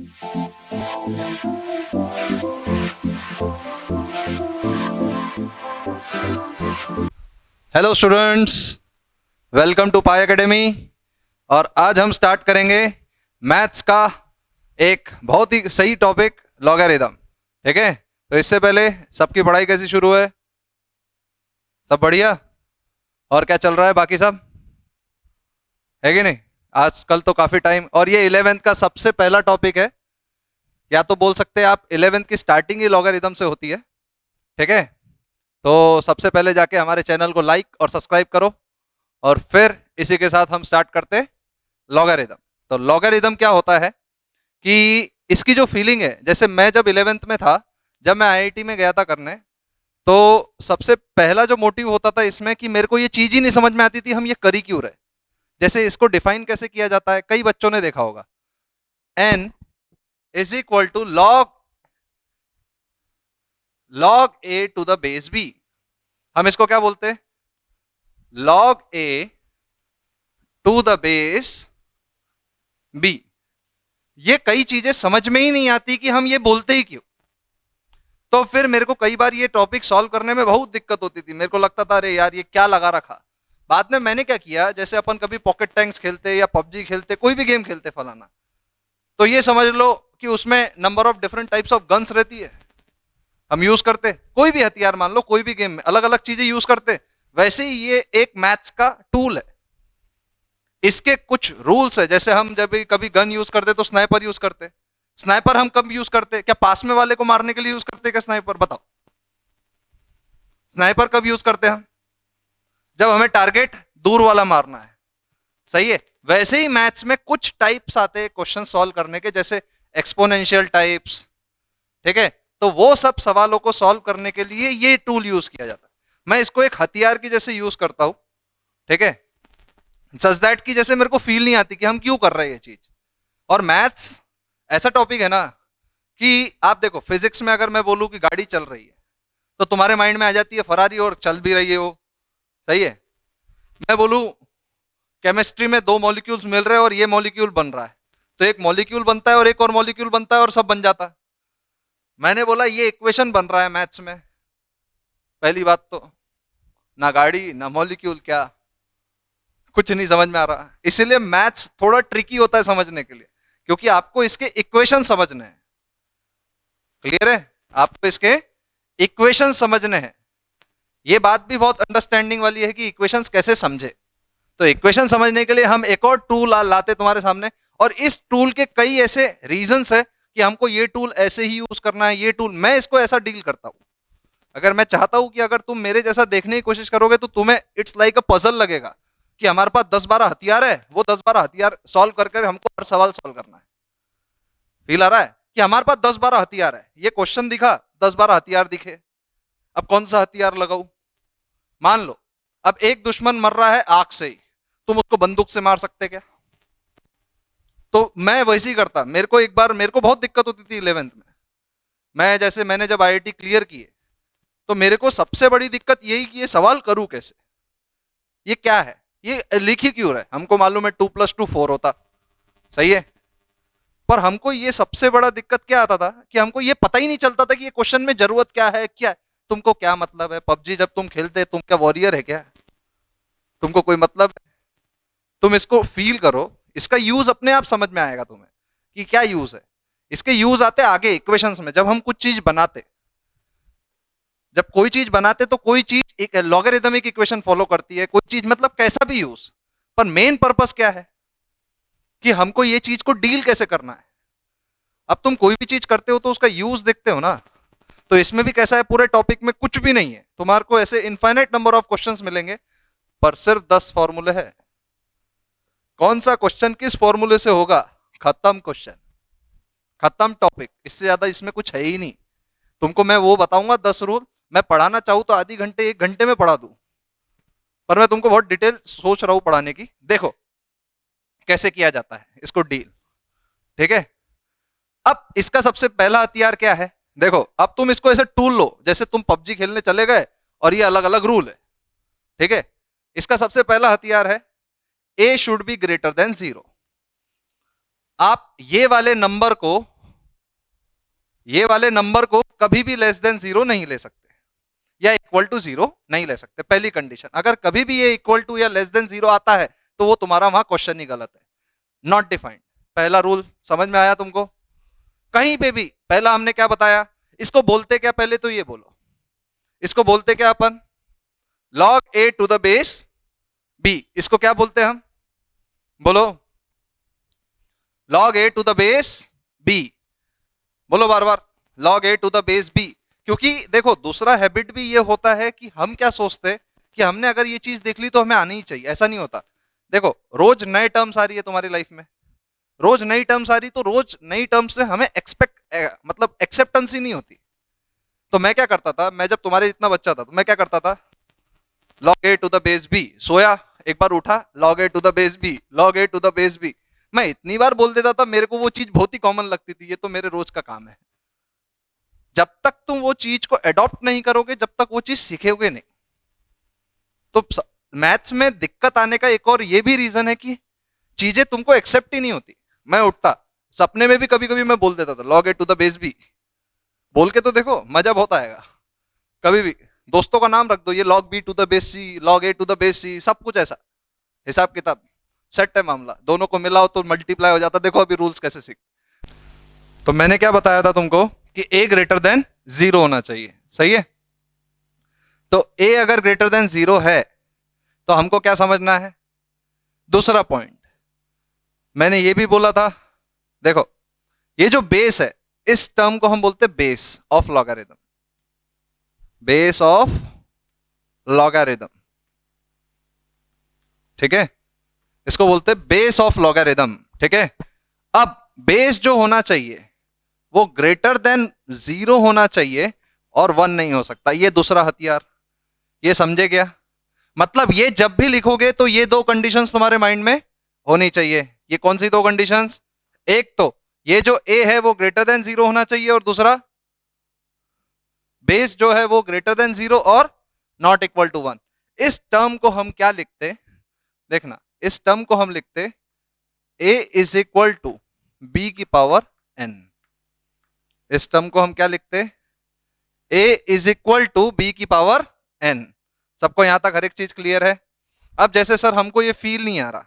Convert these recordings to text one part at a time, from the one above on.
Hello students, welcome to Pi academy. और आज हम स्टार्ट करेंगे मैथ्स का एक बहुत ही सही टॉपिक, लॉगरिथम। ठीक है, तो इससे पहले सबकी पढ़ाई कैसी शुरू है? सब बढ़िया? और क्या चल रहा है बाकी सब, है कि नहीं? आजकल तो काफ़ी टाइम, और ये 11th का सबसे पहला टॉपिक है, या तो बोल सकते हैं आप 11th की स्टार्टिंग ही लॉगरिथम से होती है। ठीक है, तो सबसे पहले जाके हमारे चैनल को लाइक और सब्सक्राइब करो, और फिर इसी के साथ हम स्टार्ट करते हैं लॉगरिथम। तो लॉगरिथम क्या होता है कि इसकी जो फीलिंग है, जैसे मैं जब 11th में था, जब मैं आईआईटी में गया था करने, तो सबसे पहला जो मोटिव होता था इसमें कि मेरे को ये चीज़ ही नहीं समझ में आती थी, हम ये कर ही क्यों रहे। जैसे इसको डिफाइन कैसे किया जाता है, कई बच्चों ने देखा होगा, n is equal to log a to the base b। हम इसको क्या बोलते हैं? log a to the base b। ये कई चीजें समझ में ही नहीं आती कि हम ये बोलते ही क्यों। तो फिर मेरे को कई बार ये टॉपिक सॉल्व करने में बहुत दिक्कत होती थी। मेरे को लगता था अरे यार ये क्या लगा रखा। बाद में मैंने क्या किया, जैसे अपन कभी पॉकेट टैंक्स खेलते या पबजी खेलते, कोई भी गेम खेलते फलाना, तो ये समझ लो कि उसमें number of different types of guns रहती है, हम यूज करते, कोई भी हथियार मान लो, कोई भी गेम में अलग अलग चीजें यूज करते। वैसे ही ये एक मैथ्स का टूल है, इसके कुछ रूल्स है। जैसे हम जब भी कभी गन यूज करते तो स्नाइपर यूज करते। स्नाइपर हम कब यूज करते? क्या पास में वाले को मारने के लिए यूज करते? क्या स्नाइपर, बताओ, स्नाइपर कब यूज करते हम? जब हमें टारगेट दूर वाला मारना है। सही है। वैसे ही मैथ्स में कुछ टाइप्स आते हैं क्वेश्चन सॉल्व करने के, जैसे एक्सपोनेंशियल टाइप्स। ठीक है, तो वो सब सवालों को सॉल्व करने के लिए ये टूल यूज किया जाता है। मैं इसको एक हथियार की जैसे यूज करता हूं। ठीक है, सच दैट की जैसे मेरे को फील नहीं आती कि हम क्यों कर रहे हैं ये चीज। और मैथ्स ऐसा टॉपिक है ना कि आप देखो, फिजिक्स में अगर मैं बोलूं कि गाड़ी चल रही है, तो तुम्हारे माइंड में आ जाती है फरारी, और चल भी रही है वो। सही है। मैं बोलूं केमिस्ट्री में दो मॉलिक्यूल्स मिल रहे हैं और ये मॉलिक्यूल बन रहा है, तो एक मॉलिक्यूल बनता है और एक और मॉलिक्यूल बनता है और सब बन जाता है। मैंने बोला ये इक्वेशन बन रहा है मैथ्स में, पहली बात तो ना गाड़ी ना मॉलिक्यूल, क्या कुछ नहीं समझ में आ रहा। इसीलिए मैथ्स थोड़ा ट्रिकी होता है समझने के लिए, क्योंकि आपको इसके इक्वेशन समझने हैं। क्लियर है? आपको इसके इक्वेशन समझने हैं। ये बात भी बहुत अंडरस्टैंडिंग वाली है कि इक्वेशंस कैसे समझे। तो इक्वेशन समझने के लिए हम एक और टूल लाते तुम्हारे सामने, और इस टूल के कई ऐसे रीजंस है कि हमको ये टूल ऐसे ही यूज करना है। ये टूल मैं इसको ऐसा डील करता हूं। अगर मैं चाहता हूं कि अगर तुम मेरे जैसा देखने की कोशिश करोगे तो तुम्हें इट्स लाइक अ पजल लगेगा कि हमारे पास 10-12 हथियार है, वो 10-12 हथियार सॉल्व करके हमको हर सवाल सॉल्व करना है। फील आ रहा है कि हमारे पास 10-12 हथियार है, ये क्वेश्चन दिखा, 10-12 हथियार दिखे, अब कौन सा हथियार लगाऊं? मान लो अब एक दुश्मन मर रहा है आग से ही, तुम उसको बंदूक से मार सकते क्या? तो मैं वैसे ही करता। मेरे को एक बार, मेरे को बहुत दिक्कत होती थी 11th में। मैंने जब आईआईटी क्लियर किए, तो मेरे को सबसे बड़ी दिक्कत यही कि ये सवाल करूं कैसे, ये क्या है, ये लिख ही क्यों रहे। हमको मालूम है 2+2 4 होता। सही है। पर हमको ये सबसे बड़ा दिक्कत क्या आता था कि हमको ये पता ही नहीं चलता था कि ये क्वेश्चन में जरूरत क्या है, क्या है। तुमको क्या मतलब है पबजी जब तुम खेलते, तुम क्या वॉरियर है क्या? तुमको कोई मतलब है? तुम इसको फील करो, इसका यूज अपने आप समझ में आएगा तुम्हें कि क्या यूज है। इसके यूज आते आगे इक्वेशंस में, जब हम कुछ चीज बनाते। जब कोई चीज बनाते तो कोई चीज एक लॉगरिथमिक इक्वेशन फॉलो करती है, कोई चीज मतलब कैसा भी यूज। पर मेन पर्पस क्या है कि हमको ये चीज को डील कैसे करना है। अब तुम कोई भी चीज करते हो तो उसका यूज देखते हो ना। तो इसमें भी कैसा है, पूरे टॉपिक में कुछ भी नहीं है, तुम्हारे को ऐसे इनफाइनाइट नंबर ऑफ क्वेश्चंस मिलेंगे, पर सिर्फ 10 फॉर्मूले है। कौन सा क्वेश्चन किस फॉर्मूले से होगा? खत्म क्वेश्चन, खत्म टॉपिक। इससे ज्यादा इसमें कुछ है ही नहीं। तुमको मैं वो बताऊंगा 10 रूल, मैं पढ़ाना चाहूँ तो आधी घंटे 1 घंटे में पढ़ा दूं, पर मैं तुमको बहुत डिटेल सोच रहा हूं पढ़ाने की। देखो कैसे किया जाता है इसको डील। ठीक है, अब इसका सबसे पहला हथियार क्या है? देखो, अब तुम इसको ऐसे टूल लो, जैसे तुम पबजी खेलने चले गए और ये अलग अलग रूल है। ठीक है, इसका सबसे पहला हथियार है ए शुड बी ग्रेटर देन 0। आप ये वाले नंबर को कभी भी लेस देन जीरो नहीं ले सकते या इक्वल टू जीरो नहीं ले सकते। पहली कंडीशन, अगर कभी भी ये इक्वल टू या लेस देन जीरो आता है तो वो तुम्हारा वहां क्वेश्चन ही गलत है, नॉट डिफाइंड। पहला रूल समझ में आया तुमको? कहीं पे भी पहला हमने क्या बताया, इसको बोलते क्या, पहले तो ये बोलो, इसको बोलते क्या अपन, log a to the base b। इसको क्या बोलते हैं हम, बोलो, log a to the base b। बोलो बार बार, log a to the base b। क्योंकि देखो दूसरा हैबिट भी ये होता है कि हम क्या सोचते हैं कि हमने अगर ये चीज देख ली तो हमें आनी ही चाहिए, ऐसा नहीं होता। देखो रोज नए टर्म्स आ रही है तुम्हारी लाइफ में, रोज नई टर्म्स आ रही, तो रोज नई टर्म्स से हमें मतलब एक्सेप्टेंस ही नहीं होती। तो मैं क्या करता था, मैं जब तुम्हारे इतना बच्चा था तो मैं क्या करता था, log a to the base b, सोया एक बार उठा, log a to the base b, log a to the base b। मैं इतनी बार बोल देता था, मेरे को वो चीज बहुत ही कॉमन लगती थी, ये तो मेरे रोज का काम है। जब तक तुम वो चीज को अडॉप्ट नहीं करोगे, जब तक वो चीज सीखोगे नहीं। तो मैथ्स में दिक्कत आने का एक और ये भी रीजन है कि चीजें तुमको एक्सेप्ट ही नहीं होती। मैं उठता, सपने में भी कभी कभी मैं बोल देता था log a to the base b। बोल के तो देखो, मजा बहुत आएगा। कभी भी दोस्तों का नाम रख दो, ये log b to the base c, log a to the base c, सब कुछ ऐसा, हिसाब किताब सेट है मामला, दोनों को मिलाओ तो मल्टीप्लाई हो जाता। देखो अभी रूल्स कैसे सीख। तो मैंने क्या बताया था तुमको कि a ग्रेटर देन जीरो होना चाहिए, सही है। तो a अगर ग्रेटर देन जीरो है तो हमको क्या समझना है, दूसरा पॉइंट मैंने ये भी बोला था, देखो ये जो बेस है, इस टर्म को हम बोलते हैं base of logarithm, base of logarithm, ठीक है, इसको बोलते हैं बेस ऑफ लॉगरिथम, ठीक है। अब बेस जो होना चाहिए वो ग्रेटर देन जीरो होना चाहिए और वन नहीं हो सकता, ये दूसरा हथियार, ये समझे क्या? मतलब ये जब भी लिखोगे तो ये दो कंडीशंस तुम्हारे माइंड में होनी चाहिए। ये कौन सी दो कंडीशंस, एक तो ये जो a है वो ग्रेटर देन जीरो होना चाहिए, और दूसरा बेस जो है वो ग्रेटर देन जीरो और नॉट इक्वल टू वन। इस टर्म को हम क्या लिखते, देखना, इस टर्म को हम लिखते a is equal to b की पावर n। इस टर्म को हम क्या लिखते, a is equal to b की पावर n। सबको यहां तक हर एक चीज क्लियर है? अब जैसे सर हमको ये फील नहीं आ रहा,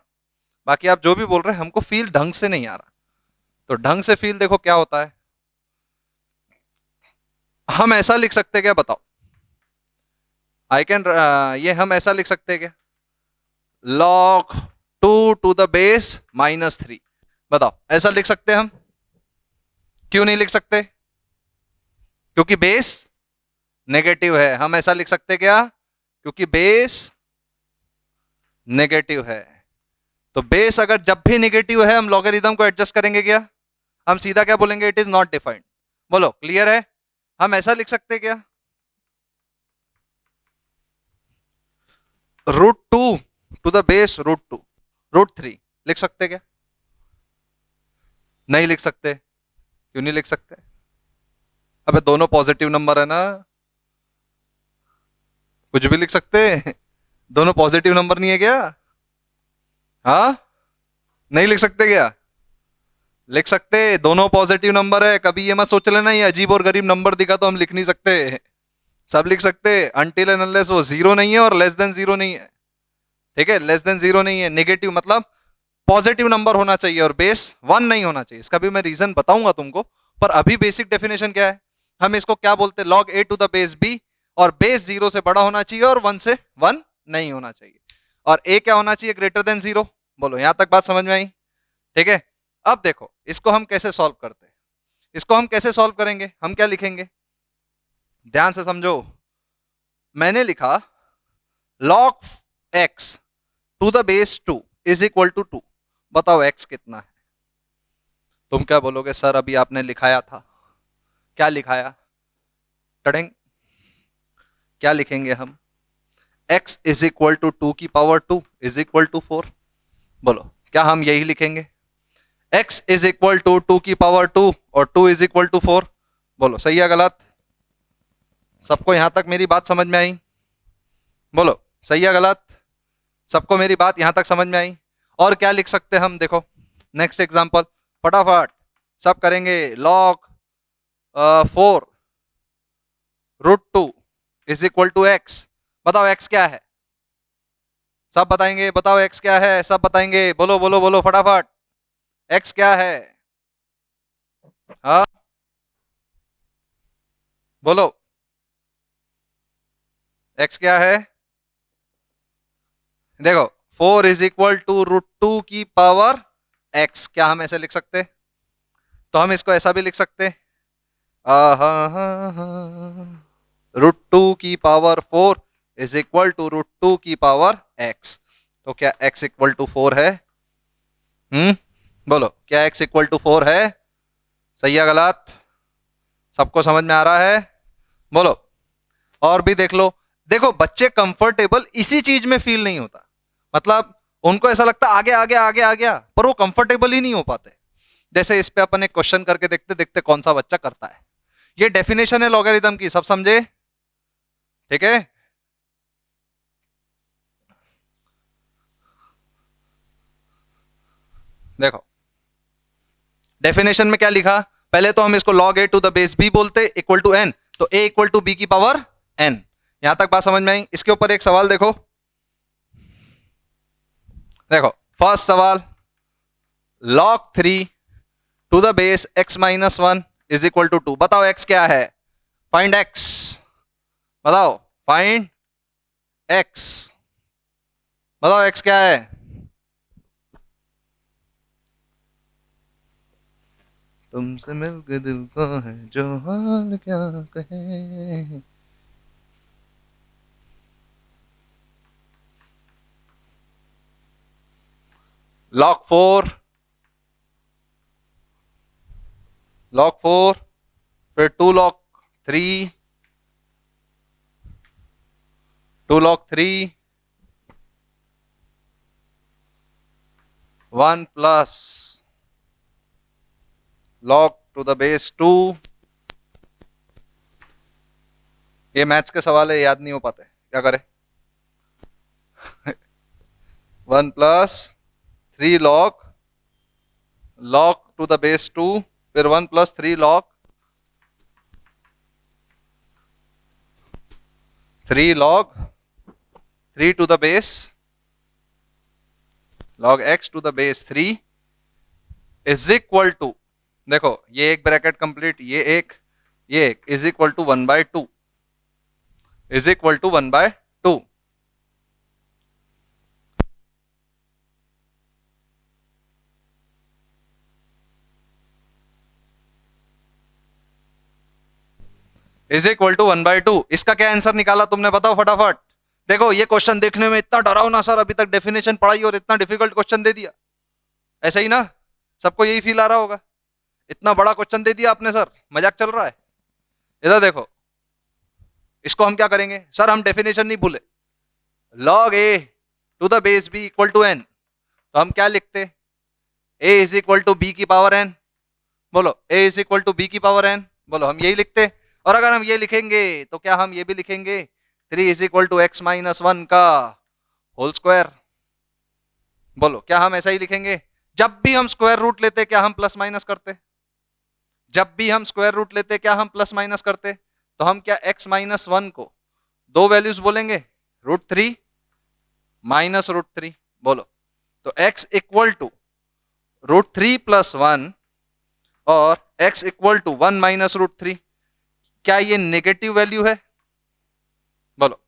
बाकी आप जो भी बोल रहे हैं हमको फील ढंग से नहीं आ रहा, तो ढंग से फील देखो क्या होता है। हम ऐसा लिख सकते क्या, बताओ, आई कैन, ये हम ऐसा लिख सकते क्या, log 2 to the base minus 3। बताओ ऐसा लिख सकते हम? क्यों नहीं लिख सकते? क्योंकि बेस नेगेटिव है। हम ऐसा लिख सकते क्या, क्योंकि बेस नेगेटिव है। तो बेस अगर जब भी नेगेटिव है हम लॉगरिथम को एडजस्ट करेंगे क्या, हम सीधा क्या बोलेंगे, इट इज नॉट डिफाइंड। बोलो क्लियर है? हम ऐसा लिख सकते क्या, √2 टू द बेस √2 √3 लिख सकते क्या? नहीं लिख सकते। क्यों नहीं लिख सकते? अबे दोनों पॉजिटिव नंबर है ना, कुछ भी लिख सकते। दोनों पॉजिटिव नंबर नहीं है क्या? हाँ, नहीं लिख सकते क्या? लिख सकते, दोनों पॉजिटिव नंबर है। कभी ये मत सोच लेना ये अजीब और गरीब नंबर दिखा तो हम लिख नहीं सकते, सब लिख सकते अनटिल एंड अनलेस वो जीरो नहीं है और लेस देन जीरो नहीं है, ठीक है। लेस देन जीरो नहीं है, नेगेटिव मतलब पॉजिटिव नंबर होना चाहिए और बेस 1 नहीं होना चाहिए। इसका भी मैं रीजन बताऊंगा तुमको, पर अभी बेसिक डेफिनेशन क्या है, हम इसको क्या बोलते हैं, log a to the base b, और बेस जीरो से बड़ा होना चाहिए और 1 से 1 नहीं होना चाहिए, और a क्या होना चाहिए, ग्रेटर देन जीरो। बोलो यहां तक बात समझ में आई? ठीक है। अब देखो इसको हम कैसे सॉल्व करते हैं, इसको हम कैसे सॉल्व करेंगे, हम क्या लिखेंगे, ध्यान से समझो। मैंने लिखा log x to the base 2 is equal to 2। बताओ x कितना है? तुम क्या बोलोगे, सर अभी आपने लिखाया था। क्या लिखाया? टड़ेंग, क्या लिखेंगे हम, x इज इक्वल टू 2 की पावर 2 इज इक्वल टू 4। बोलो क्या हम यही लिखेंगे, x इज इक्वल टू 2 की पावर 2 और 2 इज इक्वल टू 4? बोलो सही है गलत? सबको यहां तक मेरी बात समझ में आई? बोलो सही है गलत? सबको मेरी बात यहां तक समझ में आई? और क्या लिख सकते हैं हम, देखो नेक्स्ट एग्जांपल, फटाफट सब करेंगे। Log 4 √2 is equal to x. बताओ एक्स क्या है, सब बताएंगे। बताओ एक्स क्या है, सब बताएंगे। बोलो बोलो बोलो फटाफट, एक्स क्या है? हाँ बोलो, एक्स क्या है? देखो 4 इज इक्वल टू √2 की पावर एक्स। क्या हम ऐसे लिख सकते? तो हम इसको ऐसा भी लिख सकते, √2 की पावर 4 इज इक्वल टू √2 की पावर एक्स। तो क्या x इक्वल टू 4 है? बोलो, क्या x इक्वल टू 4 है? सही है गलत? सबको समझ में आ रहा है? बोलो। और भी देख लो। देखो बच्चे कंफर्टेबल इसी चीज में फील नहीं होता, मतलब उनको ऐसा लगता आगे आगे आगे आ गया, पर वो कंफर्टेबल ही नहीं हो पाते। जैसे इस पे अपन एक क्वेश्चन करके देखते देखते कौन सा बच्चा करता है। ये डेफिनेशन है लॉगरिथम की, सब समझे? ठीक है, देखो डेफिनेशन में क्या लिखा। पहले तो हम इसको log a to the base b बोलते इक्वल टू n, तो a इक्वल टू b की पावर n। यहां तक बात समझ में आई? इसके ऊपर एक सवाल देखो। देखो फर्स्ट सवाल, log 3 to the base x minus 1 is equal to 2। बताओ x क्या है? Find x। बताओ फाइंड x। बताओ x क्या है? तुमसे मिलके दिल को है जो हाल क्या कहे। log 4 फिर 2 log 3 2 log 3 1 plus log to the base 2। ये मैथ्स के सवाल है, याद नहीं हो पाते, क्या करें? 1 plus 3 log to the base 2, फिर 1 plus 3 log 3 to the base log x to the base 3 is equal to, देखो ये एक ब्रैकेट कंप्लीट, ये एक is equal to 1/2, is equal to 1/2। Is equal to 1/2। इसका क्या आंसर निकाला तुमने, बताओ फटाफट। देखो ये क्वेश्चन देखने में इतना डरावना सर, अभी तक डेफिनेशन पढ़ाई और इतना डिफिकल्ट क्वेश्चन दे दिया, ऐसा ही ना? सबको यही फील आ रहा होगा, इतना बड़ा क्वेश्चन दे दिया आपने सर, मजाक चल रहा है? इधर देखो, इसको हम क्या करेंगे सर, हम डेफिनेशन नहीं भूले। log a to the base b equal to n, तो हम क्या लिखते? a is equal to b की पावर n। बोलो a is equal to b की पावर n। बोलो हम यही लिखते। और अगर हम ये लिखेंगे तो क्या हम ये भी लिखेंगे 3 is equal to x minus 1 का होल स्क्वायर। बोलो क्या हम ऐसा ही लिखेंगे? जब भी हम स्क्वायर रूट लेते क्या हम प्लस माइनस करते? जब भी हम स्क्वायर रूट लेते क्या हम प्लस माइनस करते? तो हम क्या x माइनस 1 को दो वैल्यूज बोलेंगे, √3 माइनस √3। बोलो तो x इक्वल टू √3 प्लस 1 और x इक्वल टू 1 माइनस √3। क्या ये नेगेटिव वैल्यू है? बोलो।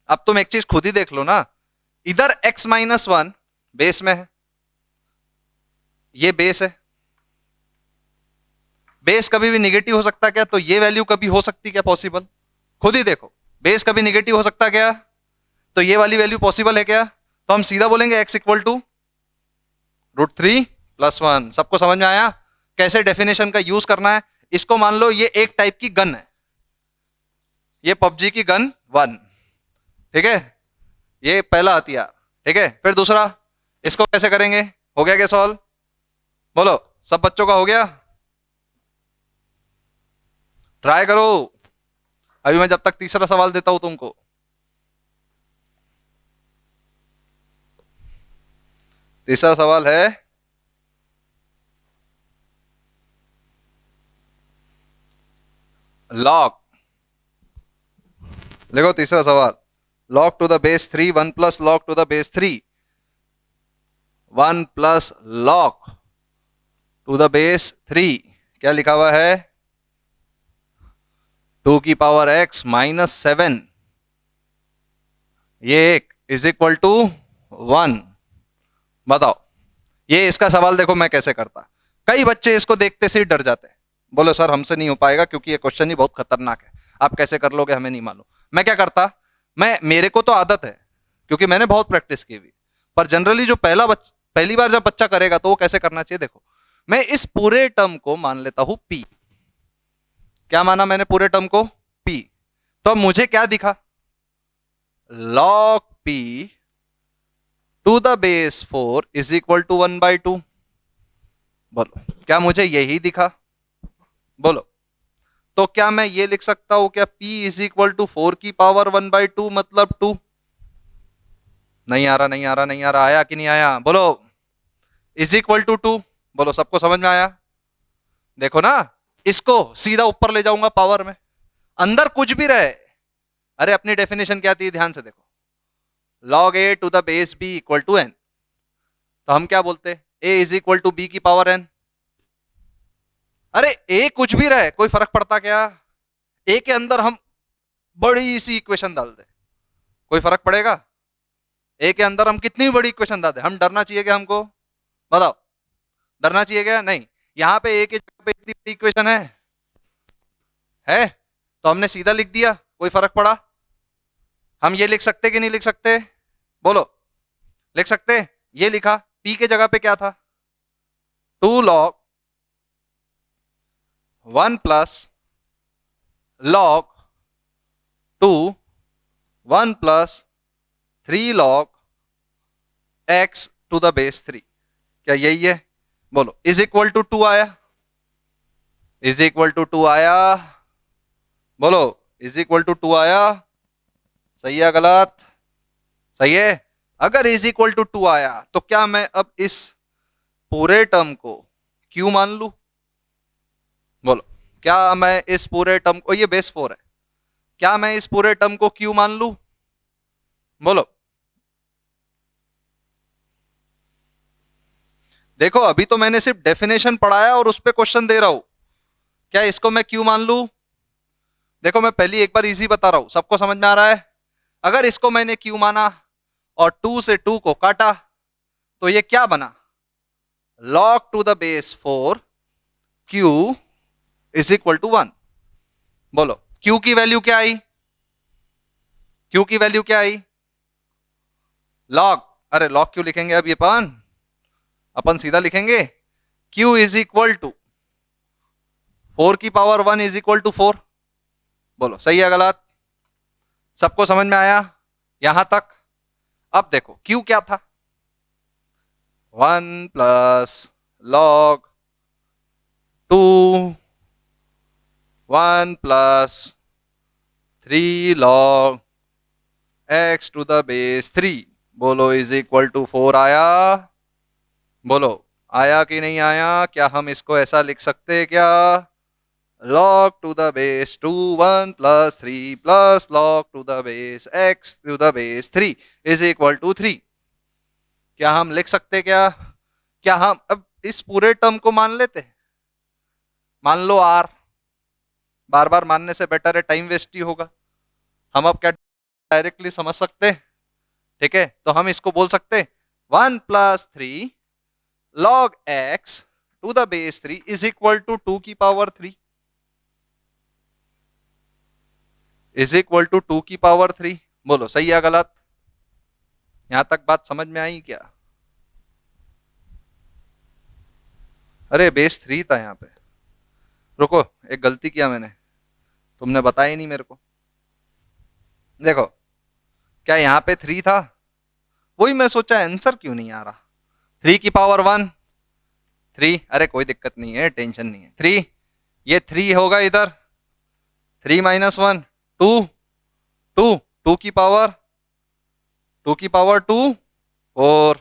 अब तुम एक चीज खुद ही देख लो ना, इधर x माइनस 1 बेस में है, ये बेस है। बेस कभी भी नेगेटिव हो सकता क्या? तो ये वैल्यू कभी हो सकती क्या पॉसिबल? खुद ही देखो, बेस कभी नेगेटिव हो सकता क्या? तो ये वाली वैल्यू पॉसिबल है क्या? तो हम सीधा बोलेंगे x इक्वल टू √3 प्लस 1। सबको समझ में आया कैसे डेफिनेशन का यूज करना है? इसको मान लो ये एक टाइप की गन है, ये पबजी की गन 1, ठीक है, ये पहला हथियार, ठीक है। फिर दूसरा, इसको कैसे करेंगे? हो गया क्या सॉल्व? बोलो सब बच्चों का हो गया? ट्राई करो। अभी मैं जब तक तीसरा सवाल देता हूं तुमको। तीसरा सवाल है लॉग, देखो तीसरा सवाल, log to the base 3 1 plus log to the base 3 1 plus log to the base 3, क्या लिखा हुआ है, 2 की पावर x माइनस 7, ये एक इज इक्वल टू 1। बताओ, ये इसका सवाल देखो मैं कैसे करता। कई बच्चे इसको देखते से ही डर जाते हैं, बोलो सर हमसे नहीं हो पाएगा क्योंकि ये क्वेश्चन ही बहुत खतरनाक है, आप कैसे कर लोगे हमें नहीं मालूम। मैं क्या करता, मैं, मेरे को तो आदत है क्योंकि मैंने बहुत प्रैक्टिस की हुई, पर जनरली जो पहली बार जब बच्चा करेगा तो वो कैसे करना चाहिए, देखो मैं इस पूरे टर्म को मान लेता हूं p। क्या माना मैंने पूरे टर्म को p, तो मुझे क्या दिखा, log p to the base 4 is equal to 1/2। बोलो क्या मुझे यही दिखा, बोलो, तो क्या मैं ये लिख सकता हूं क्या p इज इक्वल टू 4 की पावर 1/2 मतलब 2। नहीं आ रहा, नहीं आ रहा, नहीं आ रहा, आया कि नहीं आया, बोलो, इज इक्वल टू 2, बोलो सबको समझ में आया। देखो ना, इसको सीधा ऊपर ले जाऊंगा पावर में, अंदर कुछ भी रहे, अरे अपनी डेफिनेशन क्या थी ध्यान से देखो, log a to the base b equal to n, तो हम क्या बोलते, a is equal to b की पावर n। अरे a कुछ भी रहे कोई फर्क पड़ता क्या, a के अंदर हम बड़ी सी इक्वेशन डाल दे, कोई फर्क पड़ेगा, a के अंदर हम कितनी बड़ी इक्वेशन डाल दे, हम डरना चाहिए क्या हमको, बताओ डरना चाहिए क्या, नहीं। यहां पे a की जगह पे इतनी बड़ी इक्वेशन है तो हमने सीधा लिख दिया, कोई फर्क पड़ा। हम ये लिख सकते कि नहीं लिख सकते, बोलो, लिख सकते, ये लिखा, p के जगह पे क्या था, 2 log 1 plus log 2 1 plus 3 log x to the base 3, क्या यही है, बोलो, इज इक्वल टू 2 आया, इज इक्वल टू 2 आया, बोलो इज इक्वल टू 2 आया, सही है गलत, सही है। अगर इज इक्वल टू 2 आया तो क्या मैं अब इस पूरे टर्म को q मान लू, बोलो क्या मैं इस पूरे टर्म को, ये बेस 4 है, क्या मैं इस पूरे टर्म को q मान लू, बोलो। देखो अभी तो मैंने सिर्फ डेफिनेशन पढ़ाया और उस पर क्वेश्चन दे रहा हूं, क्या इसको मैं q मान लू, देखो मैं पहली एक बार इजी बता रहा हूं, सबको समझ में आ रहा है। अगर इसको मैंने q माना और 2 से 2 को काटा तो ये क्या बना, log to the base 4 q is equal to 1। बोलो q की वैल्यू क्या आई, q की वैल्यू क्या आई, log, अरे log क्यों लिखेंगे अब ये अपन सीधा लिखेंगे q इज इक्वल टू 4 की पावर 1 इज इक्वल टू 4। बोलो सही है गलत, सबको समझ में आया यहां तक। अब देखो q क्या था, 1 plus log 2 1 plus 3 log x to the base 3, बोलो इज इक्वल टू 4 आया, बोलो आया कि नहीं आया, क्या हम इसको ऐसा लिख सकते क्या, log to the base 2 1 plus 3 plus log to the base x to the base 3 is equal to 3, क्या हम लिख सकते क्या हम अब इस पूरे टर्म को मान लेते, मान लो r, बार बार मानने से बेटर है टाइम वेस्ट ही होगा, हम अब क्या डायरेक्टली समझ सकते, ठीक है, तो हम इसको बोल सकते 1 plus 3 log x to the base 3 is equal to 2 की पावर 3, इज इक्वल टू 2 की पावर 3। बोलो सही है गलत, यहां तक बात समझ में आई क्या, अरे बेस 3 था यहां पे, रुको एक गलती किया मैंने, तुमने बताया ही नहीं मेरे को, देखो क्या यहां पे 3 था, वही मैं सोचा आंसर क्यों नहीं आ रहा, 3 की पावर 1 3, अरे कोई दिक्कत नहीं है, टेंशन नहीं है, 3 ये 3 होगा इधर, 3 माइनस 1 2 2 2 की पावर 2 4,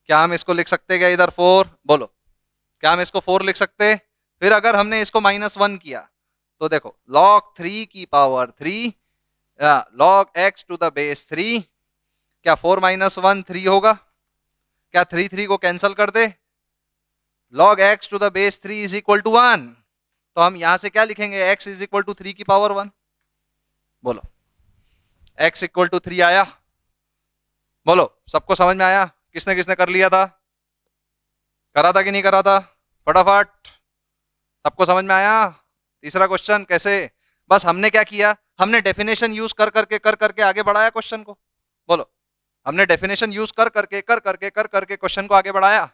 क्या हम इसको लिख सकते क्या इधर 4, बोलो क्या हम इसको 4 लिख सकते, फिर अगर हमने इसको -1 किया तो देखो log 3 की power 3 log x to the base 3, क्या 4 माइनस 1 3 होगा? क्या 3 3 को कैंसिल कर दे? log x to the base 3 is equal to 1। तो हम यहां से क्या लिखेंगे? x इज इक्वल टू 3 की पावर 1। बोलो x इक्वल टू 3 आया? बोलो सबको समझ में आया? किसने किसने कर लिया था? करा था कि नहीं करा था? फटाफट, सबको समझ में आया? तीसरा क्वेश्चन कैसे? बस हमने क्या किया, हमने डेफिनेशन यूज कर करके आगे बढ़ाया क्वेश्चन को। बोलो, हमने डेफिनेशन यूज कर करके क्वेश्चन को आगे बढ़ाया।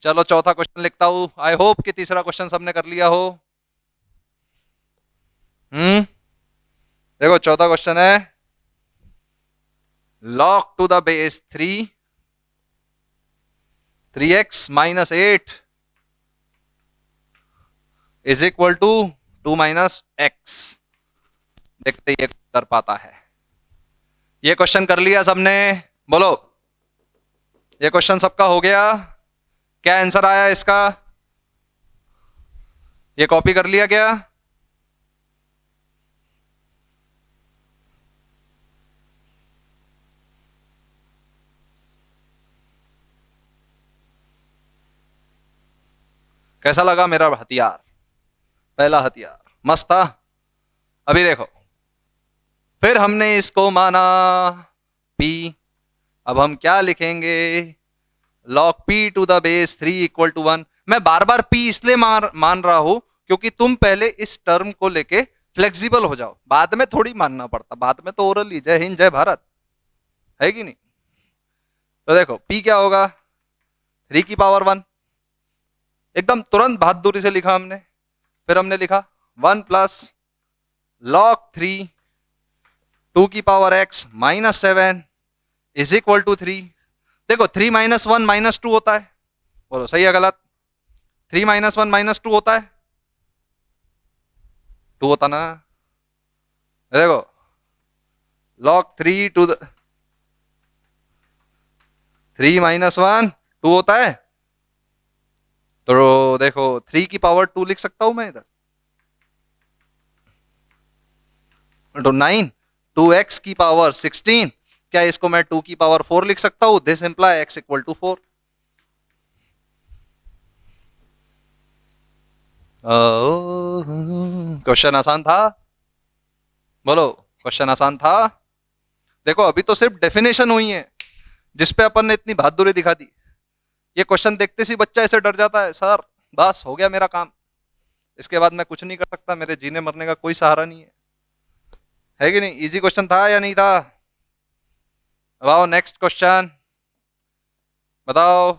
चलो चौथा क्वेश्चन लिखता हूं। आई होप कि तीसरा क्वेश्चन सबने कर लिया हो। देखो चौथा क्वेश्चन है log to the base 3 3x minus 8 is equal to 2 minus x. देखते ये कर पाता है। ये क्वेश्चन कर लिया सबने? बोलो, ये क्वेश्चन सबका हो गया? क्या आंसर आया इसका? ये कॉपी कर लिया क्या? कैसा लगा मेरा हथियार? पहला हथियार मस्त था। अभी देखो, फिर हमने इसको माना p। अब हम क्या लिखेंगे? log p to the base 3 equal to 1। मैं बार बार p इसलिए मान रहा हूं क्योंकि तुम पहले इस टर्म को लेके फ्लेक्सिबल हो जाओ, बाद में थोड़ी मानना पड़ता, बाद में तो ओरली जय हिंद जय भारत है कि नहीं। तो देखो p क्या होगा? 3 की पावर 1। एकदम तुरंत बहादुरी से लिखा हमने। फिर हमने लिखा 1 प्लस log 3 2 की power x minus 7 is equal to 3। देखो 3 माइनस 1 माइनस 2 होता है। बोलो सही है गलत? 3 माइनस 1 माइनस 2 होता है? 2 होता ना? देखो log 3 टू द 3 माइनस 1 2 होता है। तो देखो 3 की पावर 2 लिख सकता हूं मैं इधर। तो 9 2x की पावर 16, क्या इसको मैं 2 की पावर 4 लिख सकता हूं? This imply x equal to 4। Question आसान था? बोलो क्वेश्चन आसान था? देखो अभी तो सिर्फ डेफिनेशन हुई है जिसपे अपन ने इतनी बहादुरी दिखा दी। ये क्वेश्चन देखते ही बच्चा ऐसे डर जाता है, सर बस हो गया मेरा काम, इसके बाद मैं कुछ नहीं कर सकता, मेरे जीने मरने का कोई सहारा नहीं है कि नहीं? इजी क्वेश्चन था या नहीं था? अब आओ नेक्स्ट क्वेश्चन बताओ।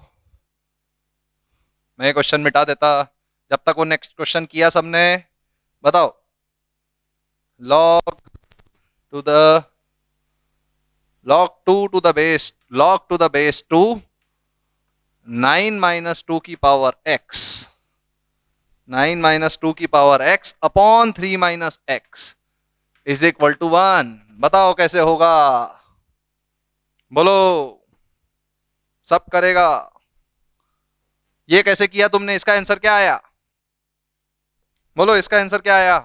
मैं क्वेश्चन मिटा देता जब तक वो नेक्स्ट क्वेश्चन किया सबने। बताओ log to the log 2 to the base log to the base 2 9 minus 2 की पावर x 9 माइनस 2 की power x upon 3 minus x is equal to 1। बताओ कैसे होगा? बोलो, सब करेगा? ये कैसे किया तुमने? इसका आंसर क्या आया? बोलो इसका आंसर क्या आया?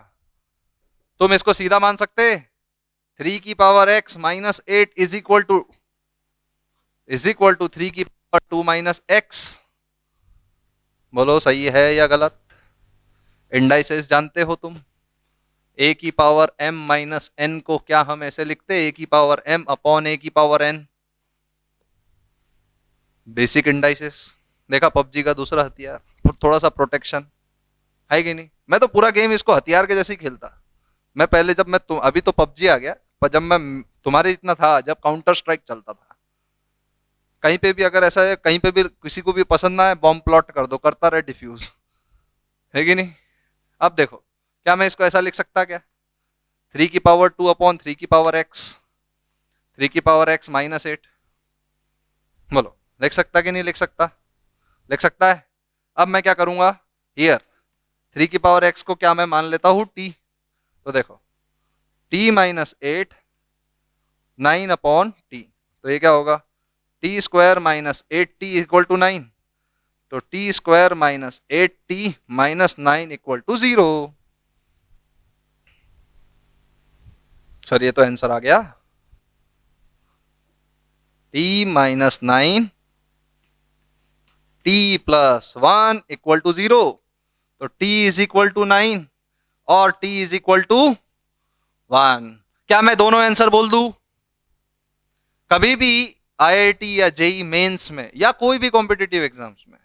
तुम इसको सीधा मान सकते? 3 की power x minus 8 is equal to 3 की पावर 2 माइनस x। बोलो सही है या गलत? इंडाइसेस जानते हो तुम? a की पावर m माइनस n को क्या हम ऐसे लिखते? a की पावर m अपॉन a की पावर n। Basic indices. देखा पबजी का दूसरा हथियार, थोड़ा सा प्रोटेक्शन है कि नहीं? मैं तो पूरा गेम इसको हथियार के जैसे ही खेलता। मैं पहले जब अभी तो पबजी आ गया, पर जब मैं तुम्हारे इतना था, जब काउंटर स्ट्राइक चलता था, कहीं पे भी अगर ऐसा है, कहीं पे भी किसी को भी पसंद ना है, बॉम्ब प्लॉट कर दो, करता रहे डिफ्यूज, है कि नहीं? अब देखो, क्या मैं इसको ऐसा लिख सकता? क्या 3 की पावर 2 अपॉन 3 की पावर x 3 की पावर x माइनस 8। बोलो लिख सकता कि नहीं लिख सकता? लिख सकता है। अब मैं क्या करूंगा? हियर 3 की पावर x को क्या मैं मान लेता हूं t। तो देखो t माइनस 8 9 अपॉन t, तो ये क्या होगा? T square minus 8t equal to 9। तो t square minus 8t minus 9 equal to 0। Sir ये तो आंसर आ गया, t minus 9 t plus 1 equal to 0। तो t इज इक्वल टू 9 और t इज इक्वल टू 1। क्या मैं दोनों आंसर बोल दूं? कभी भी आईआईटी या जेई मेंस में या कोई भी कॉम्पिटिटिव एग्जाम्स में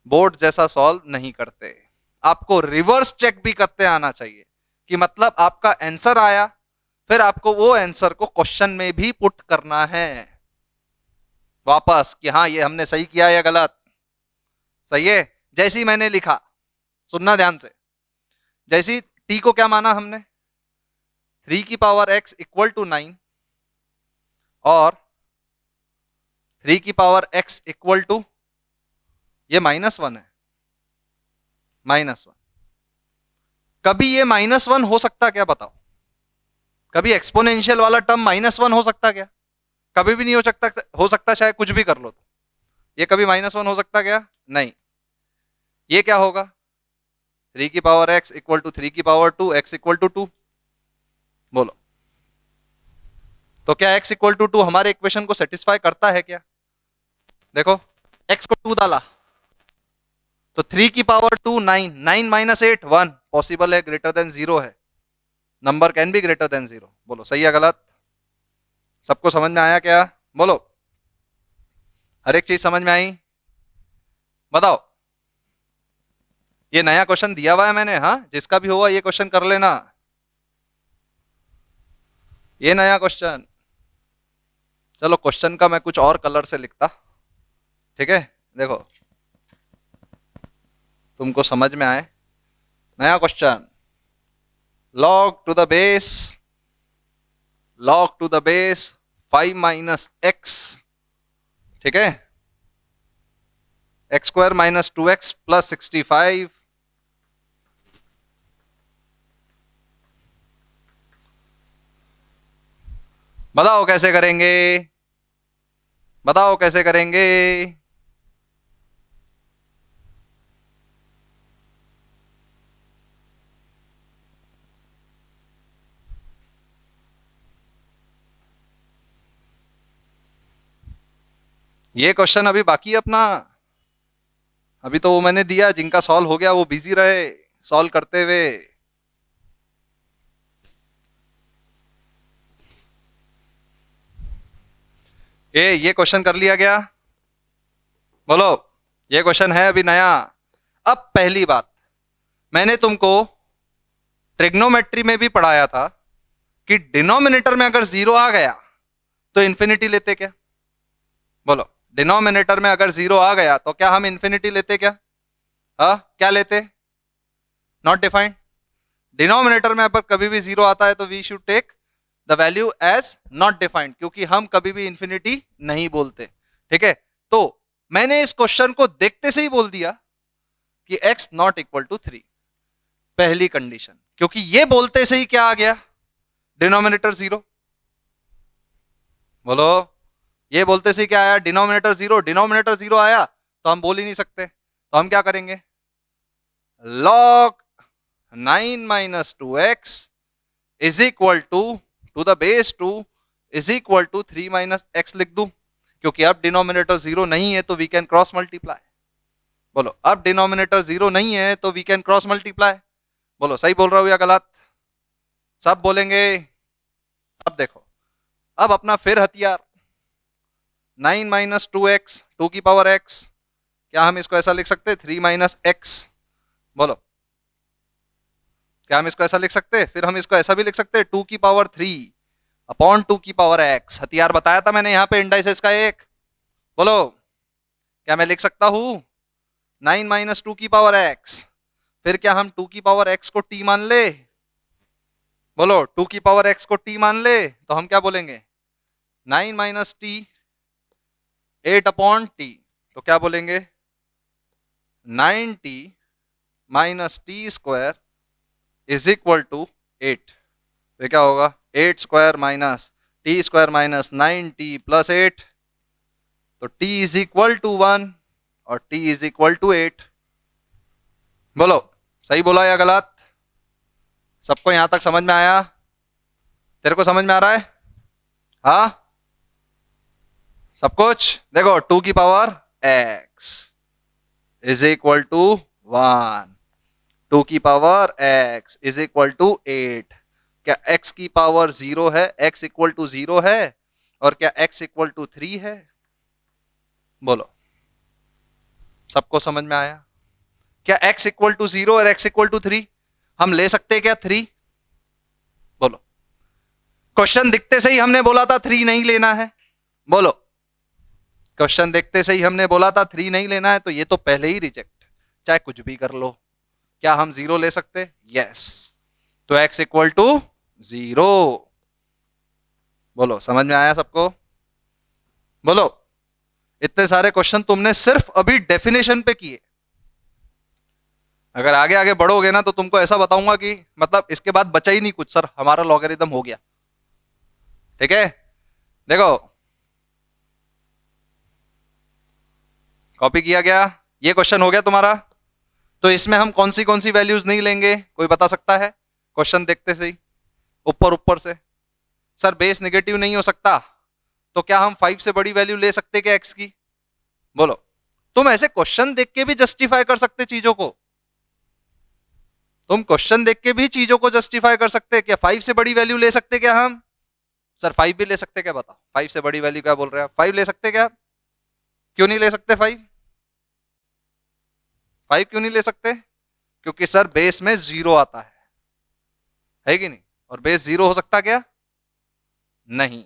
बोर्ड जैसा सॉल्व नहीं करते। आपको रिवर्स चेक भी करते आना चाहिए कि मतलब आपका आंसर आया, फिर आपको वो आंसर को क्वेश्चन में भी पुट करना है वापस कि हाँ ये हमने सही किया या गलत। सही है? जैसे ही मैंने लिखा, सुनना ध्यान से, जैसी टी को क्या माना हमने, 3 की पावर x इक्वल टू 9 और 3 की पावर x इक्वल टू, ये -1 है, -1। कभी ये -1 हो सकता क्या बताओ? कभी एक्सपोनेंशियल वाला टर्म -1 हो सकता क्या? कभी भी नहीं हो सकता। हो सकता शायद कुछ भी कर लो तो ये कभी -1 हो सकता क्या? नहीं। ये क्या होगा? 3 की पावर x इक्वल टू 3 की पावर 2, x इक्वल टू 2। बोलो, तो क्या x इक्वल टू 2 हमारे इक्वेशन को सेटिस्फाई करता है क्या? देखो, x को 2 डाला तो 3 की पावर 2 9, 9 माइनस 8 1, पॉसिबल है, ग्रेटर देन 0 है, number can be greater than 0। बोलो सही है गलत? सबको समझ में आया क्या? बोलो, हर एक चीज समझ में आई? बताओ। ये नया क्वेश्चन दिया हुआ है मैंने, हाँ, जिसका भी होगा ये क्वेश्चन कर लेना, ये नया क्वेश्चन। चलो क्वेश्चन का मैं कुछ और कलर से लिखता, ठीक है? देखो, तुमको समझ में आए। नया question, log to the base, log to the base 5 minus x, ठीक है, x square minus 2x plus 65। बताओ कैसे करेंगे? बताओ कैसे करेंगे? ये क्वेश्चन अभी बाकी है अपना। अभी तो वो मैंने दिया, जिनका सॉल्व हो गया वो बिजी रहे सॉल्व करते हुए। ये क्वेश्चन कर लिया गया? बोलो, ये क्वेश्चन है अभी नया। अब पहली बात, मैंने तुमको ट्रिग्नोमेट्री में भी पढ़ाया था कि डिनोमिनेटर में अगर 0 आ गया तो इंफिनिटी लेते क्या? बोलो, डिनोमिनेटर में अगर 0 आ गया तो क्या हम इंफिनिटी लेते क्या? हाँ, क्या लेते? Not defined. डिनोमिनेटर में अगर कभी भी 0 आता है तो we should take the value as not defined, क्योंकि हम कभी भी इंफिनिटी नहीं बोलते, ठीक है? तो मैंने इस क्वेश्चन को देखते से ही बोल दिया कि x नॉट इक्वल टू 3, पहली कंडीशन, क्योंकि ये बोलते से ही क्या आ गया? डिनोमिनेटर 0। बोलो, ये बोलते से क्या आया? डिनोमिनेटर 0। डिनोमिनेटर 0 आया तो हम बोल ही नहीं सकते, तो हम क्या करेंगे? log 9 minus 2x is equal to the base 2 is equal to 3 minus x लिख दूं, क्योंकि अब डिनोमिनेटर 0 नहीं है तो वी कैन क्रॉस मल्टीप्लाई। बोलो, अब डिनोमिनेटर 0 नहीं है तो वी कैन क्रॉस मल्टीप्लाई। बोलो, सही बोल रहा हूं या गलत? सब बोलेंगे। अब देखो, अब अपना फिर हथियार, 9 माइनस 2x, 2 की पावर x, क्या हम इसको ऐसा लिख सकते? 3 माइनस एक्स। बोलो, क्या हम इसको ऐसा लिख सकते? फिर हम इसको ऐसा भी लिख सकते, 2 की पावर 3 अपॉन 2 की पावर x। हथियार बताया था मैंने यहां पे इंडाइसेस का एक। बोलो, क्या मैं लिख सकता हूं 9 माइनस 2 की पावर x? फिर क्या हम 2 की पावर x को t मान ले? बोलो, 2 की पावर x को t मान ले तो हम क्या बोलेंगे? 9 माइनस टी 8 अपॉन टी, तो क्या बोलेंगे? 9t minus t square is equal to 8। तो क्या होगा? 8 square minus t square minus 9t plus 8, तो t इज इक्वल टू 1 और t इज इक्वल टू 8। बोलो, सही बोला या गलत? सबको यहां तक समझ में आया? तेरे को समझ में आ रहा है? हाँ, सब कुछ देखो, 2 की power x is equal to 1, 2 की power x is equal to 8। क्या x की पावर 0 है? x इक्वल टू 0 है। और क्या x इक्वल टू 3 है? बोलो, सबको समझ में आया? क्या x इक्वल टू 0 और x इक्वल टू 3 हम ले सकते हैं क्या 3? बोलो, क्वेश्चन दिखते से ही हमने बोला था 3 नहीं लेना है। बोलो, क्वेश्चन देखते से ही हमने बोला था 3 नहीं लेना है, तो ये तो पहले ही रिजेक्ट, चाहे कुछ भी कर लो। क्या हम 0 ले सकते? यस। तो x इक्वल टू 0। बोलो, समझ में आया सबको? बोलो, इतने सारे क्वेश्चन तुमने सिर्फ अभी डेफिनेशन पे किए। अगर आगे आगे बढ़ोगे ना तो तुमको ऐसा बताऊंगा कि मतलब इसके बाद बचा ही नहीं कुछ, सर हमारा लॉगरिथम हो गया। ठीक है, देखो, कॉपी किया गया, ये क्वेश्चन हो गया तुम्हारा। तो इसमें हम कौन सी वैल्यूज नहीं लेंगे, कोई बता सकता है? क्वेश्चन देखते से ही ऊपर ऊपर से, सर बेस नेगेटिव नहीं हो सकता, तो क्या हम 5 से बड़ी वैल्यू ले सकते क्या x की? बोलो, तुम ऐसे क्वेश्चन देख के भी जस्टिफाई कर सकते चीजों को। तुम क्वेश्चन देख के भी चीजों को जस्टिफाई कर सकते। क्या 5 से बड़ी वैल्यू ले सकते क्या हम? सर 5 भी ले सकते क्या? बताओ, 5 से बड़ी वैल्यू क्या बोल रहे हैं? 5 ले सकते क्या? क्यों नहीं ले सकते 5? 5 क्यों नहीं ले सकते? क्योंकि सर बेस में 0 आता है कि नहीं? और बेस 0 हो सकता क्या? नहीं।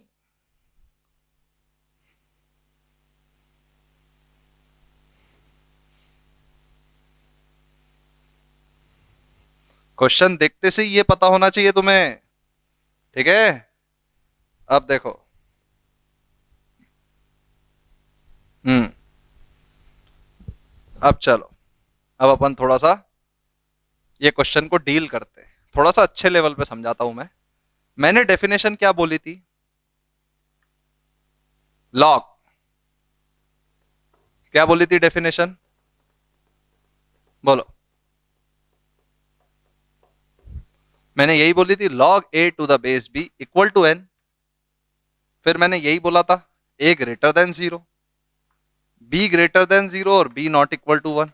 क्वेश्चन देखते से ये पता होना चाहिए तुम्हें। ठीक है, अब देखो, अब चलो, अब अपन थोड़ा सा ये क्वेश्चन को डील करते हैं, थोड़ा सा अच्छे लेवल पे समझाता हूं मैं। मैंने डेफिनेशन क्या बोली थी? लॉग। क्या बोली थी डेफिनेशन? बोलो, मैंने यही बोली थी, log a to the base b equal to n। फिर मैंने यही बोला था, a greater than 0, b greater than 0 और b नॉट इक्वल टू 1।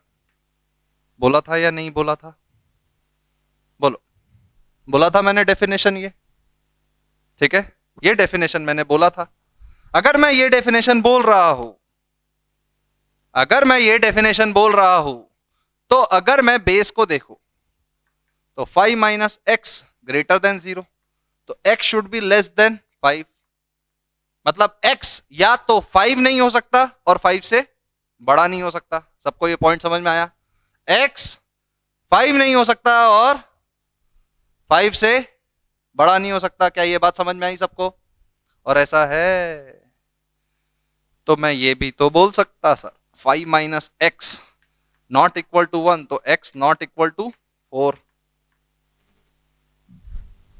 बोला था या नहीं बोला था? बोलो, बोला था मैंने डेफिनेशन ये। ठीक है, ये डेफिनेशन मैंने बोला था। अगर मैं ये डेफिनेशन बोल रहा हूं, अगर मैं ये डेफिनेशन बोल रहा हूं, तो अगर मैं बेस को देखूं तो 5 माइनस एक्स ग्रेटर देन 0, तो x should be less than 5। मतलब x या तो 5 नहीं हो सकता और 5 से बड़ा नहीं हो सकता। सबको ये पॉइंट समझ में आया? x 5 नहीं हो सकता और 5 से बड़ा नहीं हो सकता। क्या ये बात समझ में आई सबको? और ऐसा है तो मैं ये भी तो बोल सकता sir, 5 minus x not equal to 1, तो x नॉट इक्वल टू 4।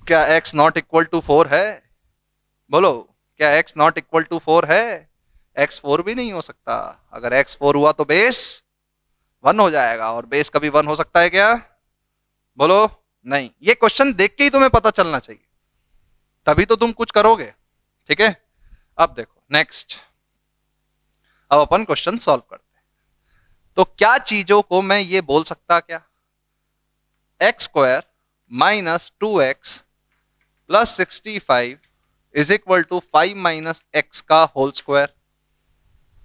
क्या x नॉट इक्वल टू 4 है? बोलो, क्या x नॉट इक्वल टू 4 है? x 4 भी नहीं हो सकता। अगर x 4 हुआ तो बेस 1 हो जाएगा, और बेस कभी 1 हो सकता है क्या? बोलो, नहीं। ये क्वेश्चन देख के ही तुम्हें पता चलना चाहिए, तभी तो तुम कुछ करोगे। ठीक है, अब देखो नेक्स्ट, अब अपन क्वेश्चन सॉल्व करते हैं। तो क्या चीजों को मैं ये बोल सकता, क्या x square minus 2x plus 65 is equal to 5 minus x का होल स्क्वायर?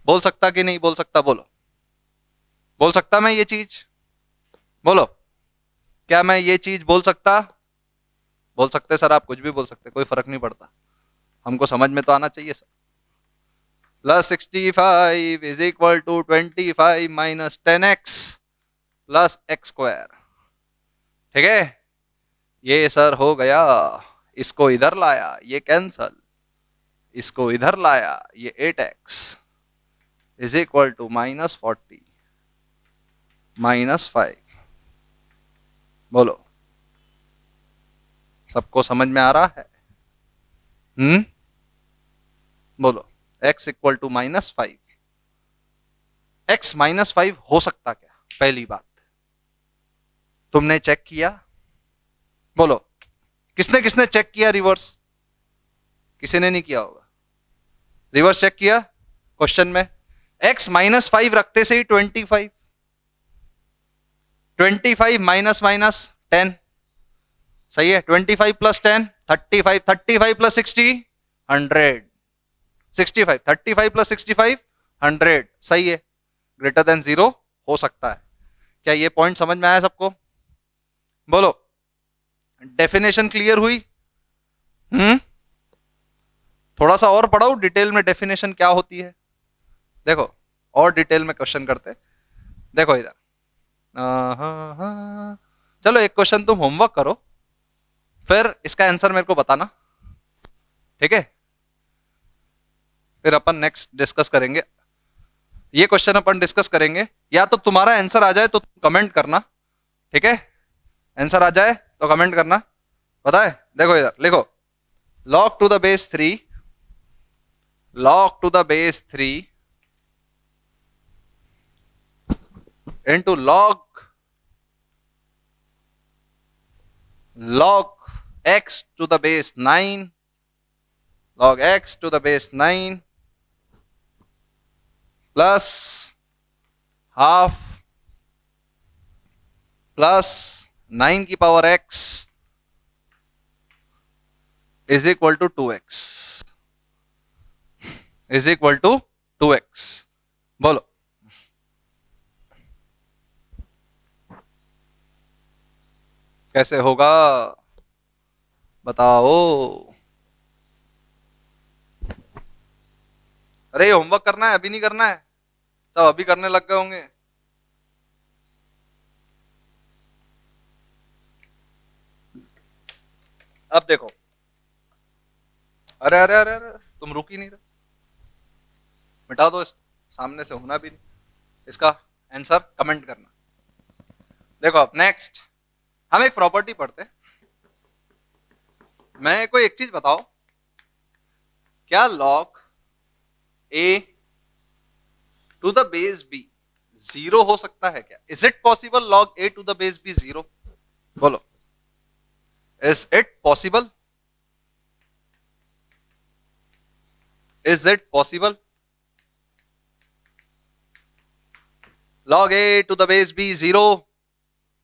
बोल सकता कि नहीं बोल सकता? बोलो, बोल सकता मैं ये चीज? बोलो, क्या मैं ये चीज बोल सकता? बोल सकते सर, आप कुछ भी बोल सकते, कोई फर्क नहीं पड़ता, हमको समझ में तो आना चाहिए sir. Plus 65 is equal to 25 minus 10x plus x square. ठीक है, ये सर हो गया, इसको इधर लाया, ये कैंसल, इसको इधर लाया, ये 8x is equal to minus 40 minus 5। बोलो, सबको समझ में आ रहा है? बोलो, x equal to minus 5। x minus 5 हो सकता क्या? पहली बात, तुमने चेक किया? बोलो, किसने किसने चेक किया रिवर्स? किसी ने नहीं किया होगा। रिवर्स चेक किया क्वेश्चन में, x -5 रखते से ही 25, 25 माइनस माइनस 10, सही है। 25 प्लस 10 35, 35 प्लस 60 100, 65, 35 प्लस 65 100, सही है। ग्रेटर देन 0 हो सकता है। क्या ये पॉइंट समझ में आया सबको? बोलो, डेफिनेशन क्लियर हुई? थोड़ा सा और पढ़ाओ डिटेल में डेफिनेशन क्या होती है। देखो और डिटेल में क्वेश्चन करते। देखो इधर, चलो एक क्वेश्चन तुम होमवर्क करो, फिर इसका आंसर मेरे को बताना, ठीक है? फिर अपन नेक्स्ट डिस्कस करेंगे। ये क्वेश्चन अपन डिस्कस करेंगे, या तो तुम्हारा आंसर आ जाए तो कमेंट करना, ठीक है? आंसर आ जाए तो कमेंट करना, पता है? देखो इधर लिखो, log to the base 3, log to the base 3 into log x to the base 9, log x to the base 9 plus half plus 9 की power x is equal to 2x, is equal to 2x। बोलो कैसे होगा, बताओ। अरे ये homework करना है, अभी नहीं करना है? सब अभी करने लग गए होंगे। अब देखो, अरे अरे अरे अरे तुम रुक ही नहीं रहे, मिटा दो इसको, सामने से होना भी नहीं। इसका आंसर कमेंट करना। देखो अब नेक्स्ट हम एक प्रॉपर्टी पढ़ते हैं। मैं कोई एक चीज बताओ, क्या log a to the base b 0 हो सकता है क्या? Is it possible log a to the base b 0? बोलो, is it possible? Is it possible? log a to the base b 0,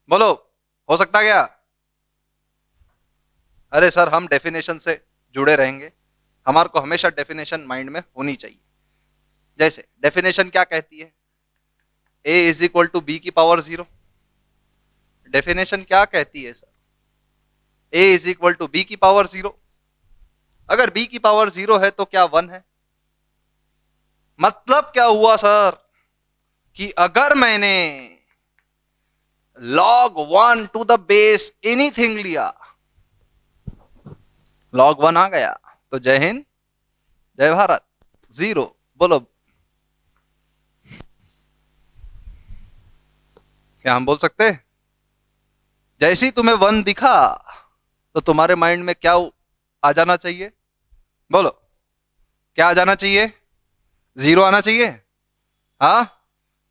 बोलो, हो सकता क्या? अरे सर हम डेफिनेशन से जुड़े रहेंगे, हमारे को हमेशा डेफिनेशन माइंड में होनी चाहिए। जैसे डेफिनेशन क्या कहती है, a is equal to b की पावर 0। डेफिनेशन क्या कहती है sir? a is equal to b की पावर 0। अगर b की पावर 0 है तो क्या 1 है? मतलब क्या हुआ सर कि अगर मैंने log 1 to the base anything लिया, log 1 आ गया, तो जय हिंद जय भारत, 0। बोलो, क्या हम बोल सकते? जैसे ही तुम्हें 1 दिखा तो तुम्हारे माइंड में क्या आ जाना चाहिए? बोलो, क्या आ जाना चाहिए? 0 आना चाहिए। हाँ,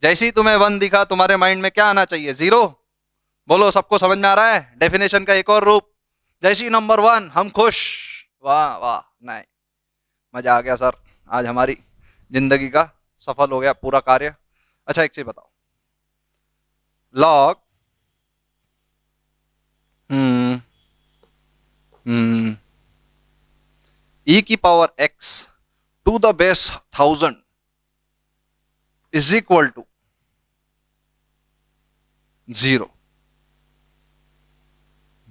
जैसे ही तुम्हें 1 दिखा तुम्हारे माइंड में क्या आना चाहिए? 0। बोलो, सबको समझ में आ रहा है? डेफिनेशन का एक और रूप, जैसी नंबर 1 हम खुश, वाह वाह, नहीं मजा आ गया सर, आज हमारी जिंदगी का सफल हो गया पूरा कार्य। अच्छा एक चीज बताओ, लॉग e की power x to the base 1000 is equal to 0।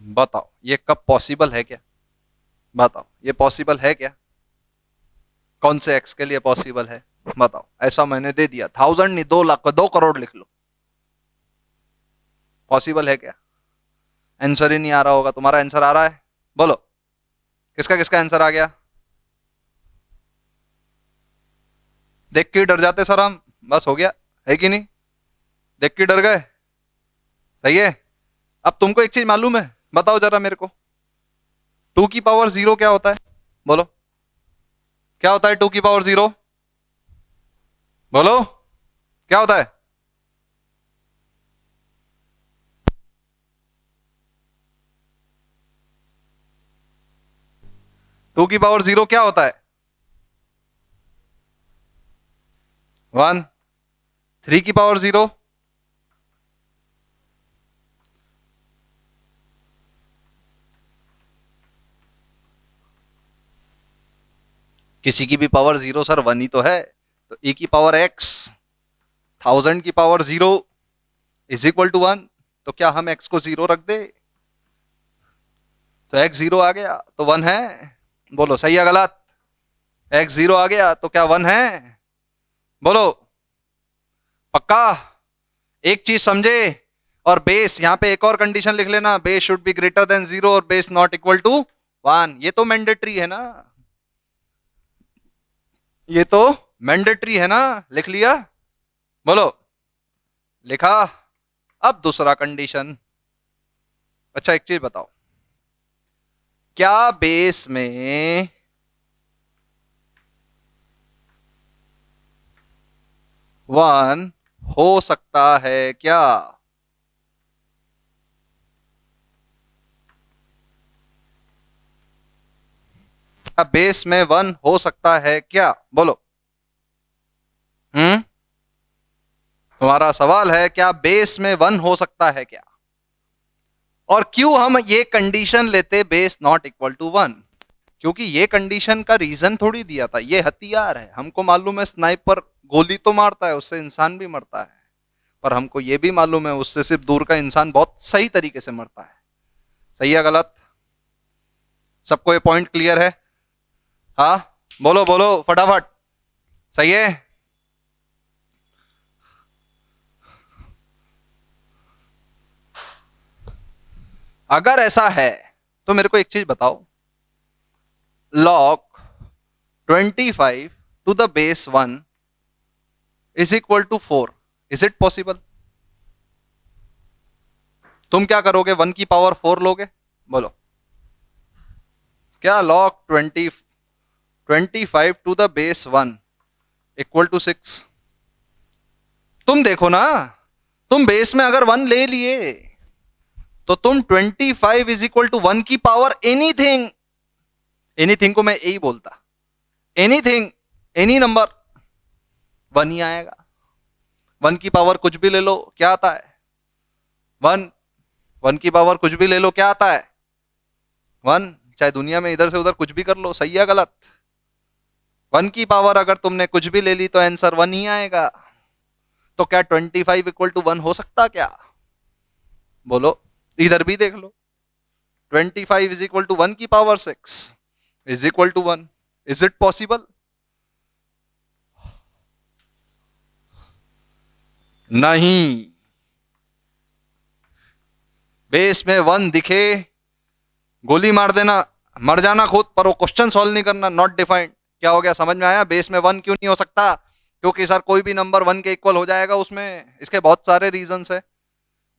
बताओ ये कब पॉसिबल है? क्या बताओ, ये पॉसिबल है क्या? कौन से x के लिए पॉसिबल है बताओ? ऐसा मैंने दे दिया, 1000 नहीं 2 लाख, 2 करोड़ लिख लो, पॉसिबल है क्या? आंसर ही नहीं आ रहा होगा। तुम्हारा आंसर आ रहा है? बोलो, किसका किसका आंसर आ गया? देख के डर जाते सर हम, बस हो गया, है कि नहीं? देख के डर गए, सही है। अब तुमको एक चीज मालूम है, बताओ जरा मेरे को, 2 की पावर 0 क्या होता है? बोलो, क्या होता है 2 की पावर 0? बोलो, क्या होता है? 2 की पावर 0 क्या होता है? 1। 3 की पावर 0 किसी की भी पावर 0 सर 1 ही तो है, तो e की पावर x 1000 की पावर 0 इज इक्वल टू 1। तो क्या हम x को 0 रख दे? तो x 0 आ गया तो 1 है। बोलो सही है गलत? x 0 आ गया तो क्या 1 है? बोलो पक्का? एक चीज समझे, और बेस यहां पे एक और कंडीशन लिख लेना, base should be greater than 0 और बेस नॉट इक्वल टू 1। ये तो मैंडेटरी है ना, ये तो मैंडेटरी है ना, लिख लिया? बोलो लिखा? अब दूसरा कंडीशन। अच्छा एक चीज बताओ, क्या बेस में 1 हो सकता है क्या? क्या बेस में 1 हो सकता है क्या? बोलो। तुम्हारा सवाल है क्या बेस में 1 हो सकता है क्या? और क्यों हम ये कंडीशन लेते बेस नॉट इक्वल टू 1? क्योंकि ये कंडीशन का रीजन थोड़ी दिया था, ये हथियार है। हमको मालूम है स्नाइपर गोली तो मारता है, उससे इंसान भी मरता है, पर हमको ये भी मालूम है उससे सिर्फ दूर का इंसान बहुत सही तरीके से मरता है। सही है गलत? सबको ये पॉइंट क्लियर है? हाँ बोलो बोलो फटाफट। सही है? अगर ऐसा है तो मेरे को एक चीज बताओ, log 25 to the base 1 is equal to 4, is it possible? तुम क्या करोगे? 1 की पावर 4 लोगे? बोलो क्या log 25 to the base 1 equal to 6? तुम देखो ना, तुम बेस में अगर 1 ले लिए तो तुम 25 इज इक्वल टू 1 की पावर एनीथिंग, एनीथिंग को मैं यही बोलता, एनीथिंग, एनी नंबर 1 ही आएगा। 1 की पावर कुछ भी ले लो क्या आता है? 1। 1 की पावर कुछ भी ले लो क्या आता है? 1। चाहे दुनिया में इधर से उधर कुछ भी कर लो, सही है गलत? 1 की पावर अगर तुमने कुछ भी ले ली तो आंसर 1 ही आएगा। तो क्या 25 इक्वल टू 1 हो सकता क्या? बोलो इधर भी देख लो, 25 इज इक्वल टू 1 की power 6 is equal to 1, is it possible? नहीं। बेस में 1 दिखे गोली मार देना, मर जाना खुद, पर वो क्वेश्चन सॉल्व नहीं करना, नॉट डिफाइंड। क्या हो गया, समझ में आया? बेस में 1 क्यों नहीं हो सकता? क्योंकि सर कोई भी नंबर 1 के इक्वल हो जाएगा उसमें। इसके बहुत सारे रीजंस है,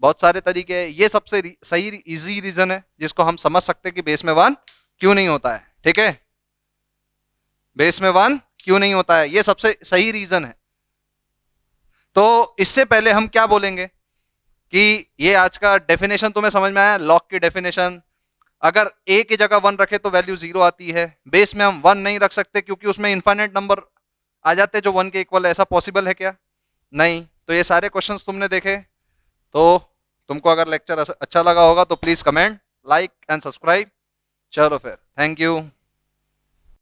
बहुत सारे तरीके हैं। ये सबसे सही इजी रीजन है जिसको हम समझ सकते हैं कि बेस में 1 क्यों नहीं होता है। ठीक है, बेस में 1 क्यों नहीं होता है, ये सबसे सही रीजन है। तो इससे पहले हम क्या बोलेंगे कि ये आज का डेफिनेशन तुम्हें समझ में आया? लॉग की डेफिनेशन, अगर a की जगह 1 रखे तो वैल्यू 0 आती है। बेस में हम 1 नहीं रख सकते क्योंकि उसमें इनफाइनाइट नंबर आ जाते जो 1 के इक्वल है। ऐसा पॉसिबल है क्या? नहीं। तो ये सारे क्वेश्चंस तुमने देखे, तो तुमको अगर लेक्चर अच्छा लगा होगा तो please comment, like and subscribe. चलो फिर, थैंक यू।